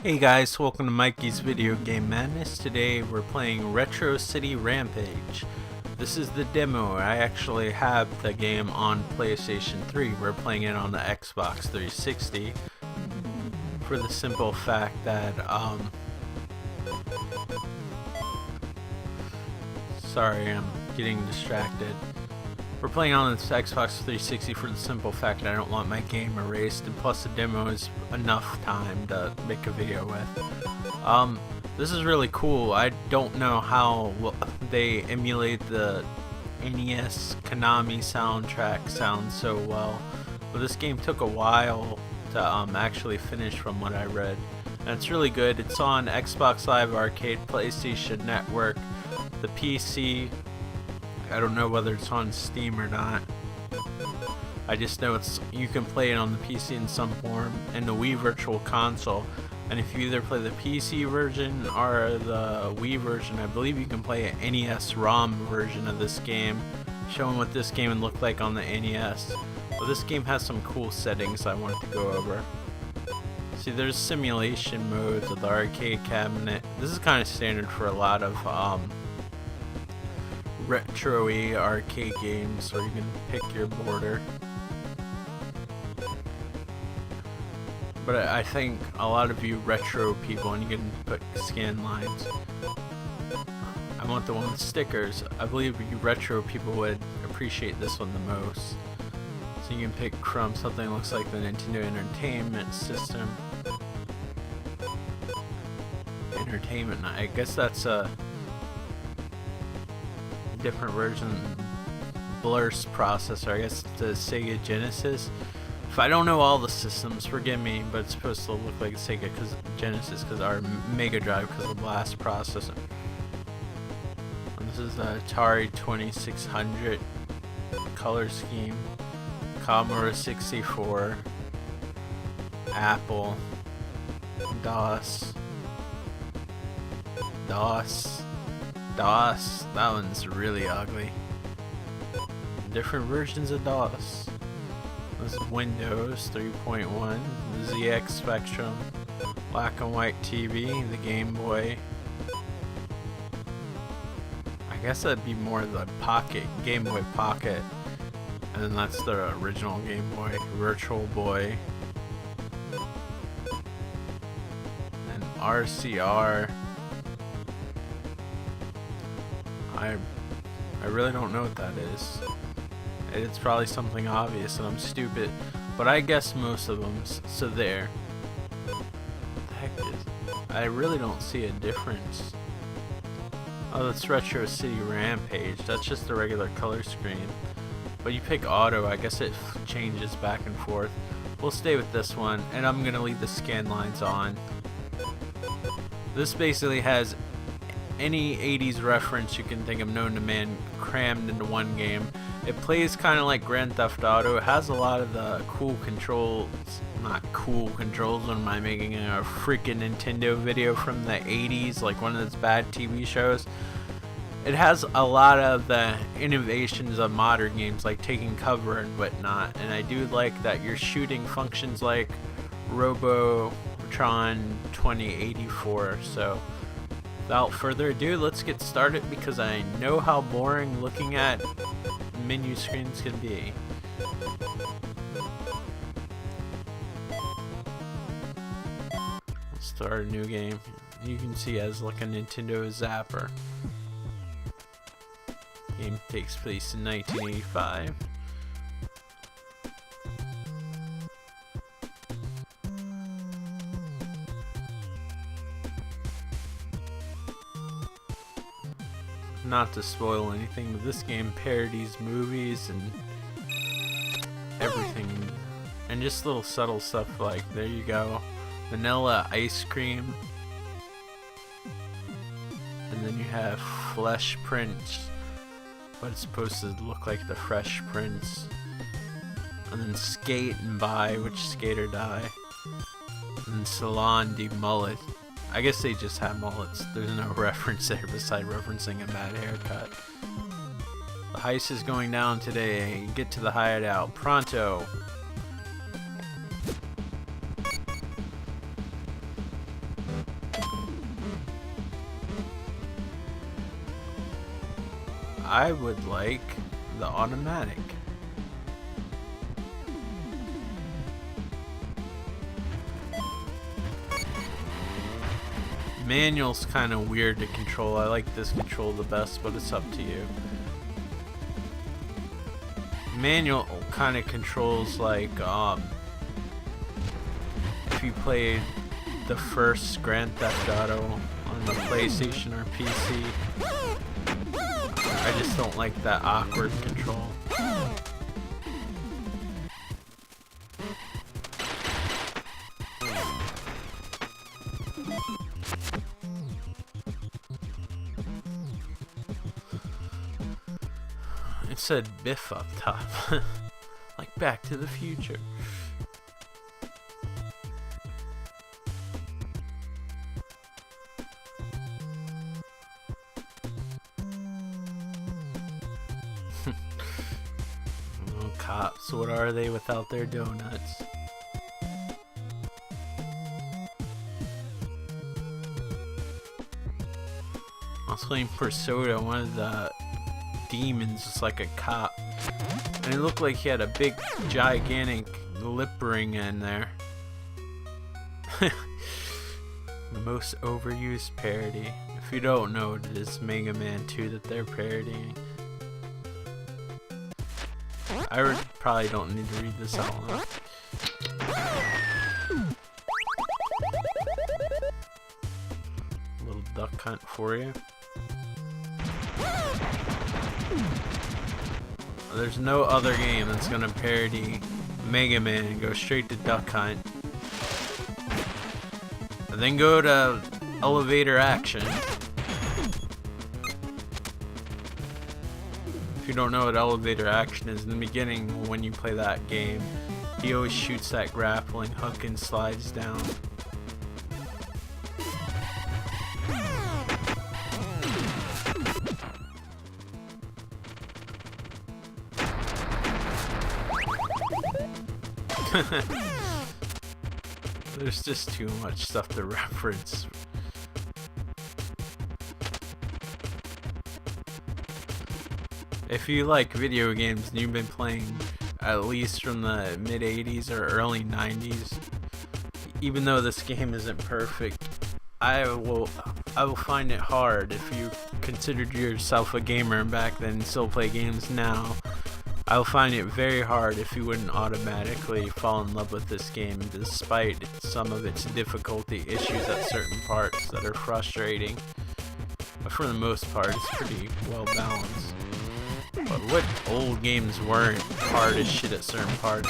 Hey guys, welcome to Mikey's Video Game Madness. Today we're playing Retro City Rampage. This is the demo. I actually have the game on PlayStation 3. We're playing it on the Xbox 360 for the simple fact that, sorry, I'm getting distracted. We're playing on this Xbox 360 for the simple fact that I don't want my game erased, and plus the demo is enough time to make a video with. This is really cool. I don't know how they emulate the NES Konami soundtrack sound so well, but this game took a while to actually finish from what I read, and it's really good. It's on Xbox Live Arcade, PlayStation Network, the PC. I don't know whether it's on Steam or not. I just know you can play it on the PC in some form, and the Wii Virtual Console. And if you either play the PC version or the Wii version, I believe you can play an NES ROM version of this game, showing what this game would look like on the NES. But this game has some cool settings I wanted to go over. See, there's simulation modes with the arcade cabinet. This is kind of standard for a lot of retro-y arcade games where you can pick your border. But I think a lot of you retro people, and you can put scan lines. I want the one with stickers. I believe you retro people would appreciate this one the most. So you can pick from something that looks like the Nintendo Entertainment System. Entertainment, I guess that's a different version, Blur's processor. I guess the Sega Genesis. If I don't know all the systems, forgive me, but it's supposed to look like Sega Genesis because our Mega Drive because of the Blast processor. And this is the Atari 2600 color scheme, Commodore 64, Apple, DOS. That one's really ugly. Different versions of DOS. This is Windows 3.1, the ZX Spectrum, black and white TV, the Game Boy. I guess that'd be more the Pocket, Game Boy Pocket. And then that's the original Game Boy, Virtual Boy. And RCR. I really don't know what that is. It's probably something obvious and I'm stupid, but I guess most of them. So there. What the heck is it? I really don't see a difference. Oh, that's Retro City Rampage. That's just the regular color screen. But you pick auto, I guess it changes back and forth. We'll stay with this one, and I'm gonna leave the scan lines on. This basically has any 80s reference you can think of known to man crammed into one game. It plays kind of like Grand Theft Auto. It has a lot of the cool controls, not cool controls, when am I making a freaking Nintendo video from the 80s, like one of those bad TV shows. It has a lot of the innovations of modern games, like taking cover and whatnot, and I do like that your shooting functions like Robotron 2084, so without further ado, let's get started because I know how boring looking at menu screens can be. Let's start a new game. You can see as like a Nintendo Zapper. Game takes place in 1985. Not to spoil anything, but this game parodies movies and everything, and just little subtle stuff like, there you go, vanilla ice cream, and then you have Flesh Prince, but it's supposed to look like the Fresh Prince, and then Skate and Buy, which skate or die, and then Salon de Mullet. I guess they just have mullets. There's no reference there beside referencing a bad haircut. The heist is going down today. Get to the hideout pronto. I would like the automatic. Manual's kind of weird to control. I like this control the best, but it's up to you. Manual kind of controls like if you played the first Grand Theft Auto on the PlayStation or PC. I just don't like that awkward control. It said Biff up top. Like Back to the Future. Oh, cops, what are they without their donuts? I was playing Persona, one of the demons is like a cop, and it looked like he had a big gigantic lip ring in there. The most overused parody. If you don't know, it is Mega Man 2 that they're parodying. I probably don't need to read this out loud. Little duck hunt for you. There's no other game that's gonna parody Mega Man and go straight to Duck Hunt and then go to elevator action. If you don't know what elevator action is, in the beginning when you play that game, he always shoots that grappling hook and slides down. There's just too much stuff to reference. If you like video games and you've been playing at least from the mid 80s or early 90s, even though this game isn't perfect, I will find it hard if you considered yourself a gamer back then and still play games now. I will find it very hard if you wouldn't automatically fall in love with this game, despite some of its difficulty issues at certain parts that are frustrating. But for the most part, it's pretty well balanced. But what old games weren't hard as shit at certain parts?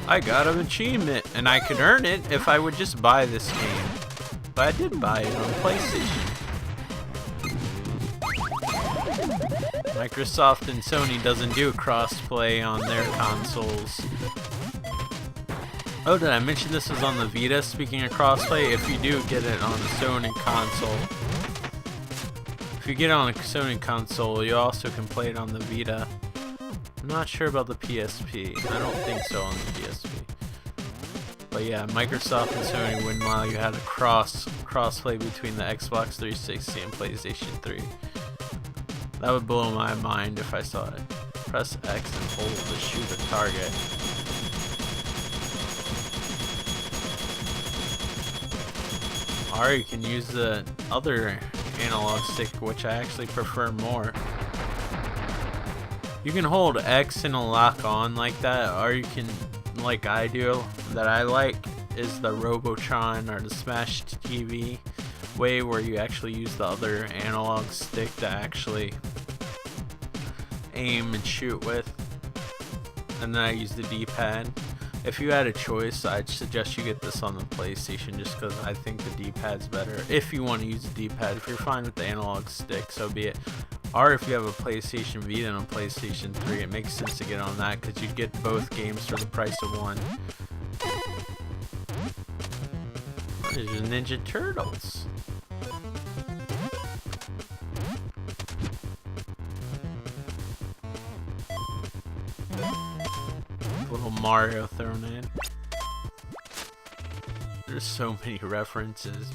I got an achievement, and I could earn it if I would just buy this game. But I did buy it on PlayStation. Microsoft and Sony doesn't do crossplay on their consoles. Oh, did I mention this was on the Vita? Speaking of crossplay, if you do get it on a Sony console, if you get it on a Sony console, you also can play it on the Vita. I'm not sure about the PSP. I don't think so on the PSP. But yeah, Microsoft and Sony wouldn't allow you had a crossplay between the Xbox 360 and PlayStation 3. That would blow my mind if I saw it. Press X and hold to shoot a target. Or you can use the other analog stick, which I actually prefer more. You can hold X and lock on like that, or you can, like I do, that I like, is the Robotron or the Smash TV way, where you actually use the other analog stick to actually aim and shoot with, and then I use the D-pad. If you had a choice, I'd suggest you get this on the PlayStation, just because I think the D-pad's better. If you want to use the D-pad, if you're fine with the analog stick, so be it. Or if you have a PlayStation Vita and a PlayStation 3, it makes sense to get on that, because you get both games for the price of one. There's the Ninja Turtles. Little Mario thrown in. There's so many references.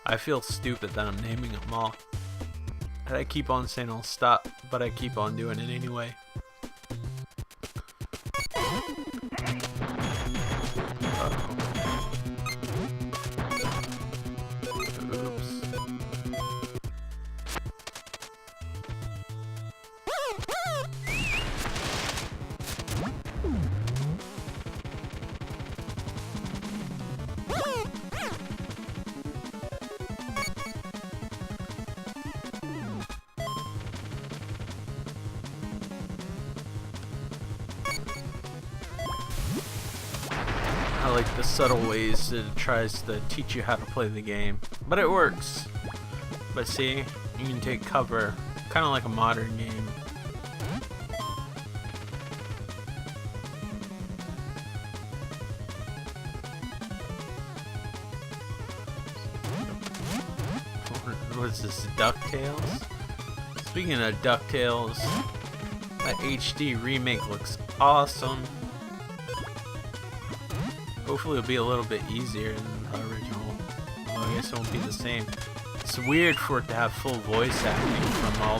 I feel stupid that I'm naming them all. And I keep on saying I'll stop, but I keep on doing it anyway. I like the subtle ways that it tries to teach you how to play the game, but it works. But see, you can take cover, kind of like a modern game. What is this, DuckTales? Speaking of DuckTales, that HD remake looks awesome. Hopefully it'll be a little bit easier than the original. Well, I guess it won't be the same. It's weird for it to have full voice acting from all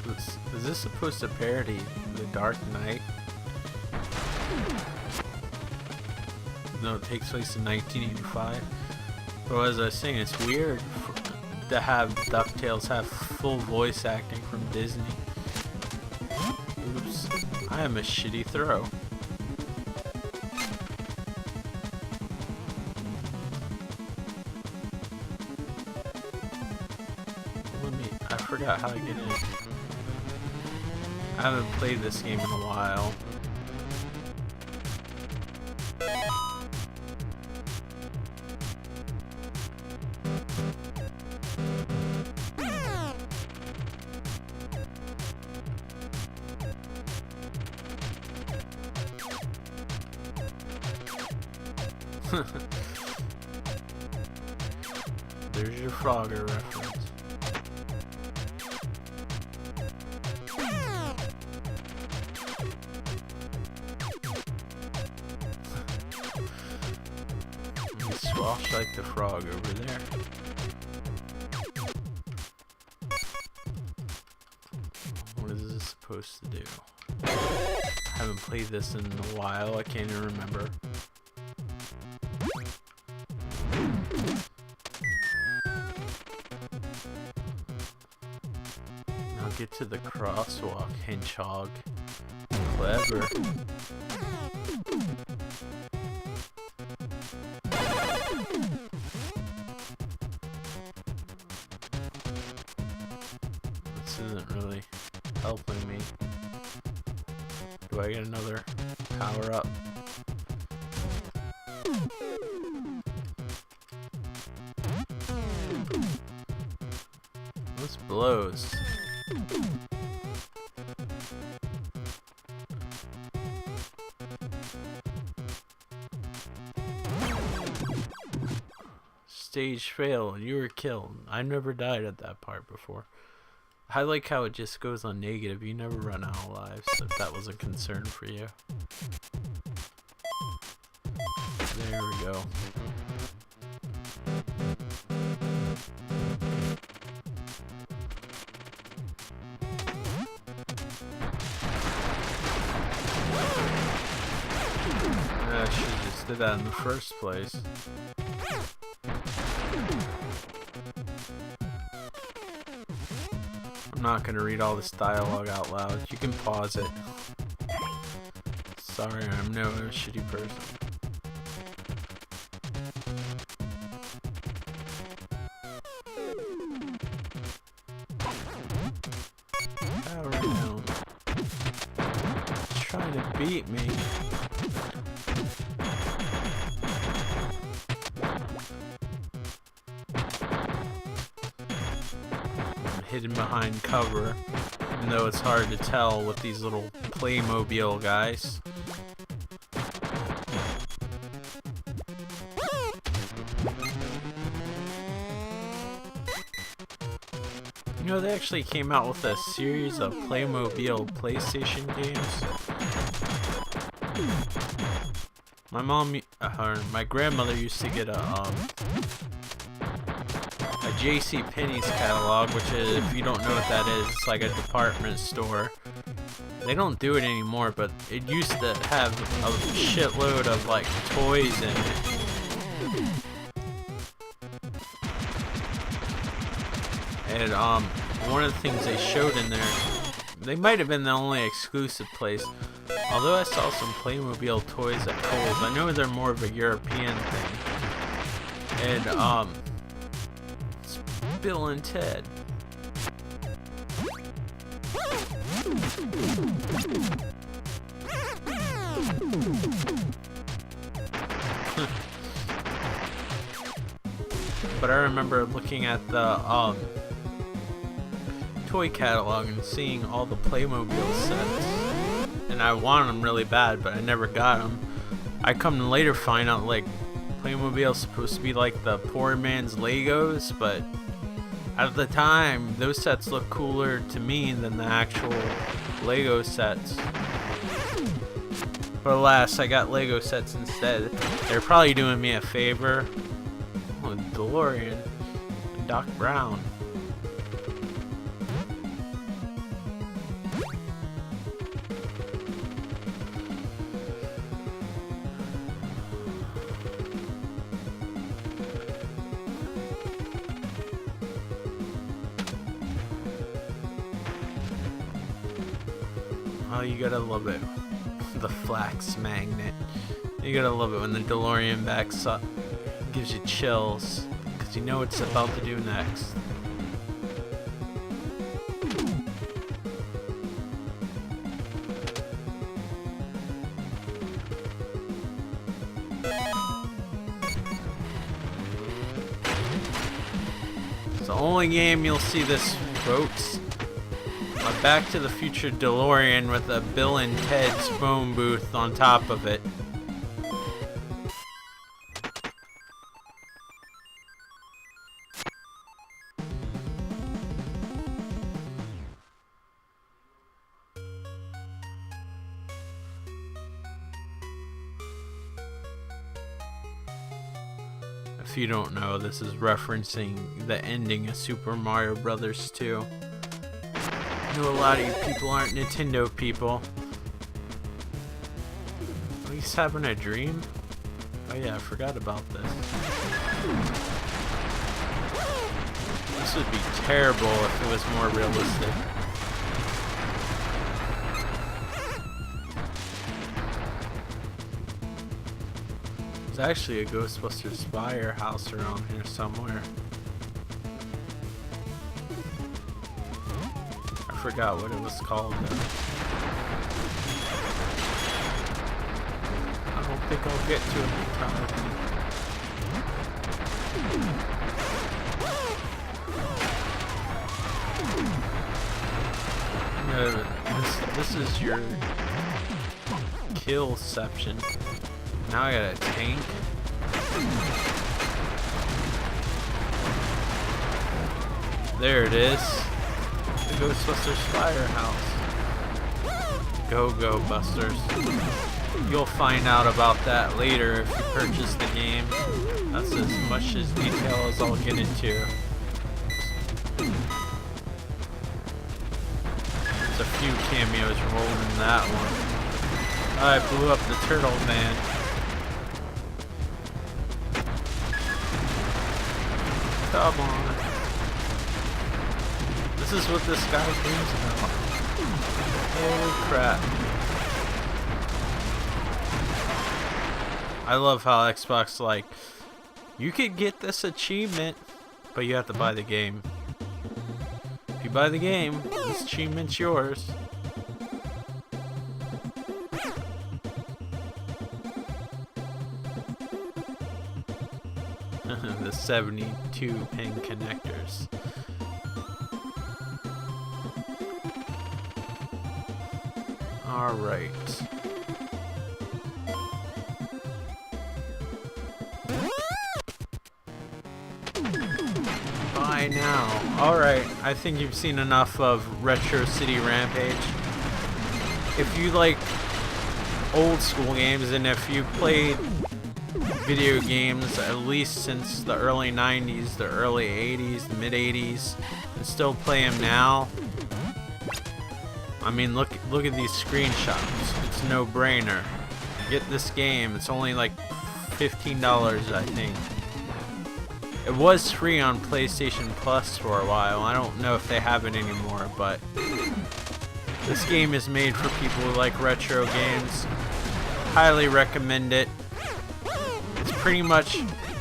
the, is this supposed to parody The Dark Knight? No, it takes place in 1985. But as I was saying, it's weird to have DuckTales have full voice acting from Disney. Oops. I am a shitty throw. I forgot how to get in. I haven't played this game in a while. There's your Frogger reference. Swash like the frog over there. What is this supposed to do? I haven't played this in a while, I can't even remember. Now get to the crosswalk, Hedgehog. Clever. This isn't really helping me. Do I get another power up? This blows. Stage fail, you were killed. I never died at that part before. I like how it just goes on negative. You never run out of lives, if that was a concern for you. There we go. I should have just did that in the first place. I'm not gonna read all this dialogue out loud. You can pause it. Sorry, I'm no shitty person. Power down. He's trying to beat me. Hidden behind cover, even though it's hard to tell with these little Playmobil guys. You know, they actually came out with a series of Playmobil PlayStation games. My mom, my grandmother used to get a J.C. Penney's catalog, which is, if you don't know what that is, it's like a department store. They don't do it anymore, but it used to have a shitload of like toys in it. And one of the things they showed in there, they might have been the only exclusive place. Although I saw some Playmobil toys at Kohl's, I know they're more of a European thing. And it's Bill and Ted. But I remember looking at the toy catalog and seeing all the Playmobil sets, and I wanted them really bad, but I never got them. I come to later find out like Playmobil is supposed to be like the poor man's Legos, but at the time those sets look cooler to me than the actual Lego sets. But alas, I got Lego sets instead. They're probably doing me a favor. Oh, DeLorean and Doc Brown. Oh, you gotta love it. The flax magnet. You gotta love it when the DeLorean backs up. Gives you chills, because you know what it's about to do next. It's the only game you'll see this, folks. A Back to the Future DeLorean with a Bill and Ted's phone booth on top of it. If you don't know, this is referencing the ending of Super Mario Brothers 2. I know a lot of you people aren't Nintendo people. At least having a dream? Oh yeah, I forgot about this. This would be terrible if it was more realistic. There's actually a Ghostbusters firehouse around here somewhere. I forgot what it was called though. I don't think I'll get to it in time. No, this is your kill section. Now I got a tank. There it is. The Ghostbusters firehouse. Go Busters. You'll find out about that later if you purchase the game. That's as much as detail as I'll get into. There's a few cameos rolled in that one. I blew up the turtle man. Come on. This is what this guy dreams about. Holy crap. I love how Xbox like, you could get this achievement, but you have to buy the game. If you buy the game, this achievement's yours. The 72 pin connectors. Alright. Bye now. Alright, I think you've seen enough of Retro City Rampage. If you like old school games, and if you played video games at least since the early 90s, the early 80s, the mid 80s, and still play them now, I mean, look at these screenshots. It's no brainer. Get this game. It's only like $15, I think. It was free on PlayStation Plus for a while. I don't know if they have it anymore, but this game is made for people who like retro games. Highly recommend it. It's pretty much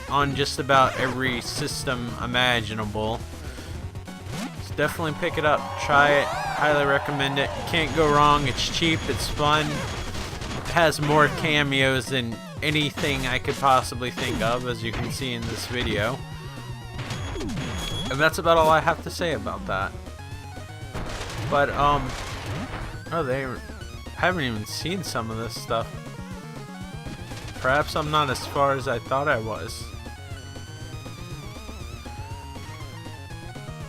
on just about every system imaginable. So definitely pick it up. Try it. Highly recommend it. You can't go wrong. It's cheap. It's fun. It has more cameos than anything I could possibly think of, as you can see in this video. And that's about all I have to say about that. But oh, they haven't even seen some of this stuff. Perhaps I'm not as far as I thought I was.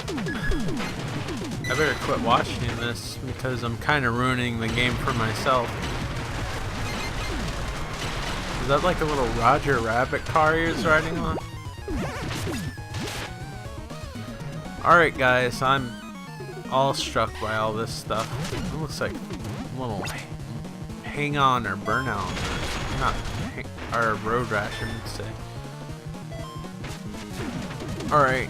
I better quit watching this because I'm kind of ruining the game for myself. Is that like a little Roger Rabbit car he was riding on? Alright guys, I'm all struck by all this stuff. It looks like a little hang on or burnout, or not, or road rash I would say. Alright,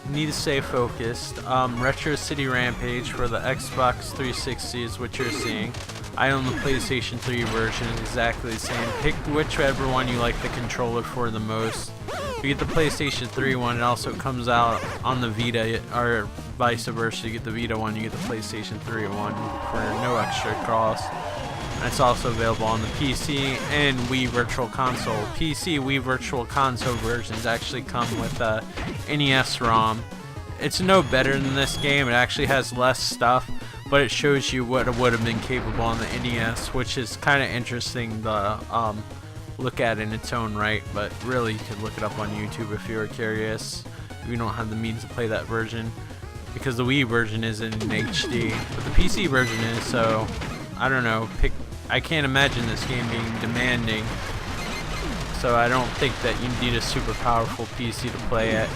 need to stay focused. Retro City Rampage for the Xbox 360 is what you're seeing. I own the PlayStation 3 version, exactly the same. Pick whichever one you like the controller for the most. If you get the PlayStation 3 one, it also comes out on the Vita, or vice versa. You get the Vita one, you get the PlayStation 3 one for no extra cost. And it's also available on the PC and Wii Virtual Console. PC Wii Virtual Console versions actually come with a NES ROM. It's no better than this game. It actually has less stuff, but it shows you what it would have been capable on the NES, which is kind of interesting to look at in its own right. But really, you could look it up on YouTube if you were curious, if you don't have the means to play that version, because the Wii version isn't in HD, but the PC version is. So I don't know, I can't imagine this game being demanding, so I don't think that you need a super powerful PC to play it.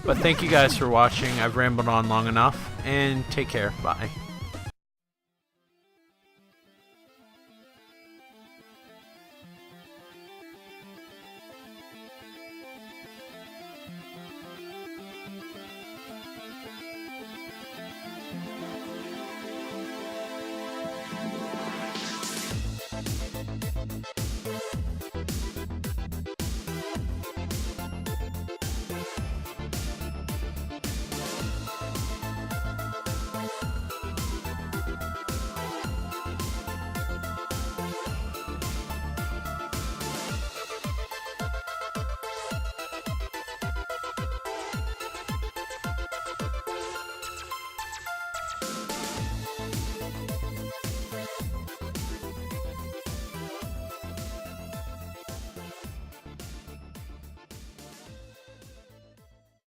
But thank you guys for watching. I've rambled on long enough, and take care. Bye.